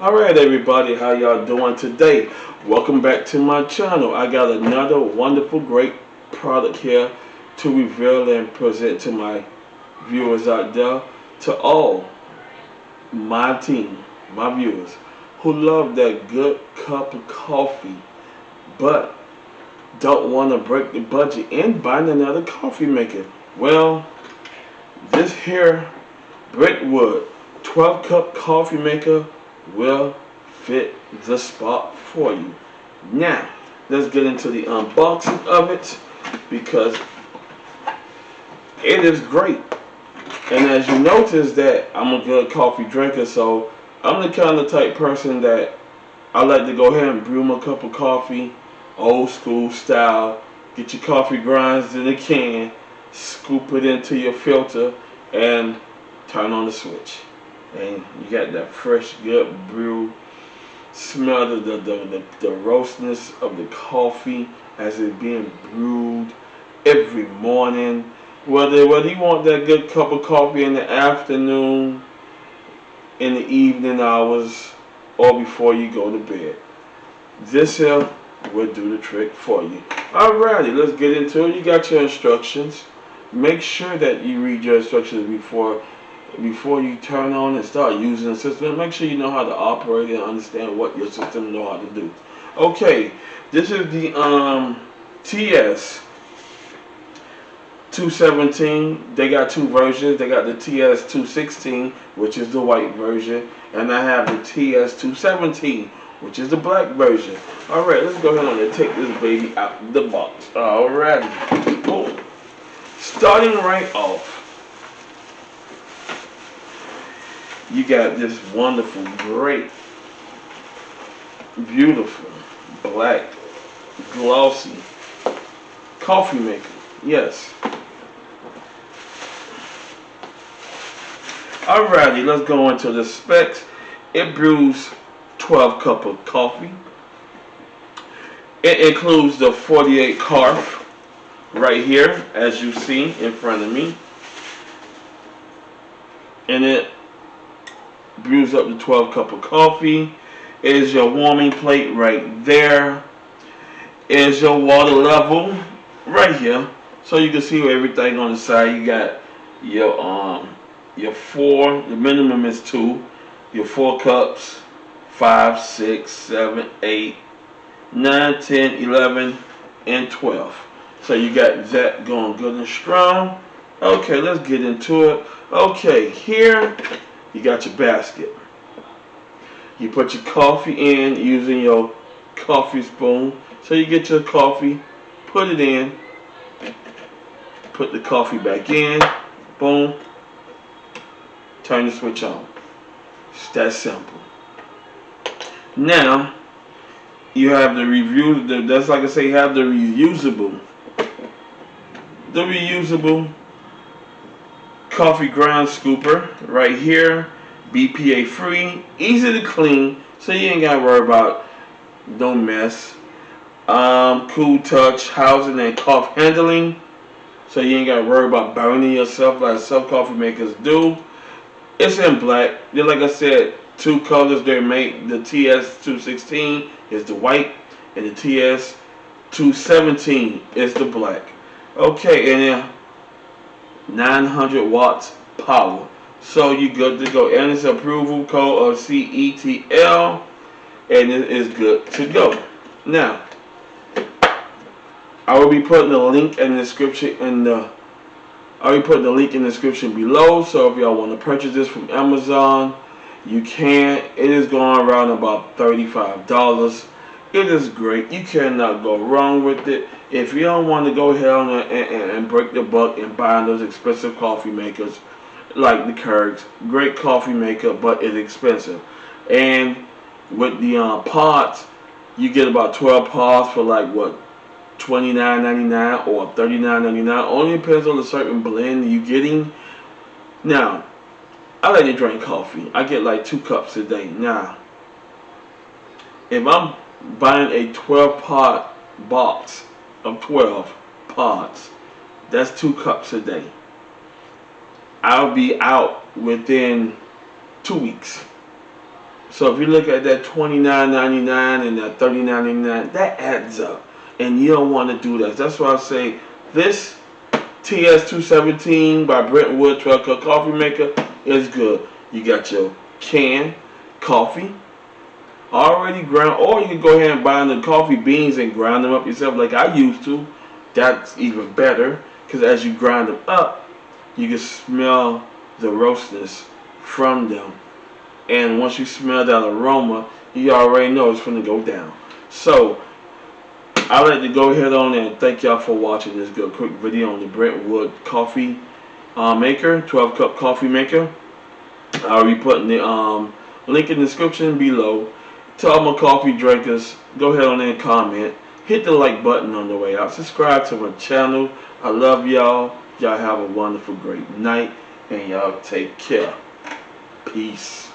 Alright everybody, how y'all doing today? Welcome back to my channel. I got another wonderful, great product here to reveal and present to my viewers out there. To all my team, my viewers, who love that good cup of coffee, but don't want to break the budget and buy another coffee maker. Well, this here Brentwood 12 cup coffee maker will fit the spot for you. Now, let's get into the unboxing of it because it is great. And as you notice that I'm a good coffee drinker, so I'm the kind of type person that I like to go ahead and brew my cup of coffee, old school style. Get your coffee grinds in a can, scoop it into your filter, and turn on the switch. And you got that fresh, good brew. Smell the roastness of the coffee as it's being brewed every morning. Whether you want that good cup of coffee in the afternoon, in the evening hours, or before you go to bed, this here will do the trick for you. Alrighty, let's get into it. You got your instructions. Make sure that you read your instructions before you turn on and start using the system. Make sure you know how to operate and understand what your system know how to do. Okay, this is the TS 217. They got two versions. They got the TS 216, which is the white version, and I have the TS 217, which is the black version. Alright, let's go ahead and take this baby out of the box. Alrighty, boom. Starting right off, you got this wonderful, great, beautiful, black, glossy coffee maker. Yes. Alrighty, let's go into the specs. It brews 12 cups of coffee. It includes the 48 carb right here, as you see in front of me. And it brews up to 12 cups of coffee. Is your warming plate right there. Is your water level right here, so you can see everything on the side. You got your four. The minimum is 2. Your 4 cups, 5, 6, 7, 8, 9, 10, 11, and 12. So you got that going good and strong. Okay, let's get into it. Okay, here you got your basket. You put your coffee in using your coffee spoon. So you get your coffee, put it in, put the coffee back in, boom, turn the switch on. It's that simple. Now, you have the that's like I say, you have the reusable coffee ground scooper right here, BPA free, easy to clean, so you ain't gotta worry about no mess. Cool touch housing and cough handling, so you ain't gotta worry about burning yourself like some coffee makers do. It's in black. Then, like I said, 2 colors they make. The TS 216 is the white, and the TS 217 is the black. Okay, and then 900 watts power. So you good to go. And it's approval code of CETL, and it is good to go. Now, I will be putting the link in the description below. So if y'all want to purchase this from Amazon, you can. It is going around about $35. It is great. You cannot go wrong with it. If you don't want to go ahead and break the buck and buy those expensive coffee makers like the Keurig, great coffee maker, but it's expensive. And with the pods, you get about 12 pods for like what, $29.99 or $39.99. Only depends on the certain blend you're getting. Now, I like to drink coffee. I get like 2 cups a day. Now, if I'm buying a 12 pod box of 12 pods, that's 2 cups a day. I'll be out within 2 weeks. So if you look at that $29.99 and that $39.99, that adds up. And you don't want to do that. That's why I say this TS217 by Brentwood 12-cup coffee maker is good. You got your canned coffee already ground, or you can go ahead and buy the coffee beans and grind them up yourself like I used to. That's even better, because as you grind them up, you can smell the roastness from them. And once you smell that aroma, you already know it's going to go down. So I'd like to go ahead on and thank y'all for watching this good quick video on the Brentwood coffee maker, 12-cup coffee maker. I'll be putting the link in the description below. To all my coffee drinkers, go ahead on and comment. Hit the like button on the way out. Subscribe to my channel. I love y'all. Y'all have a wonderful, great night. And y'all take care. Peace.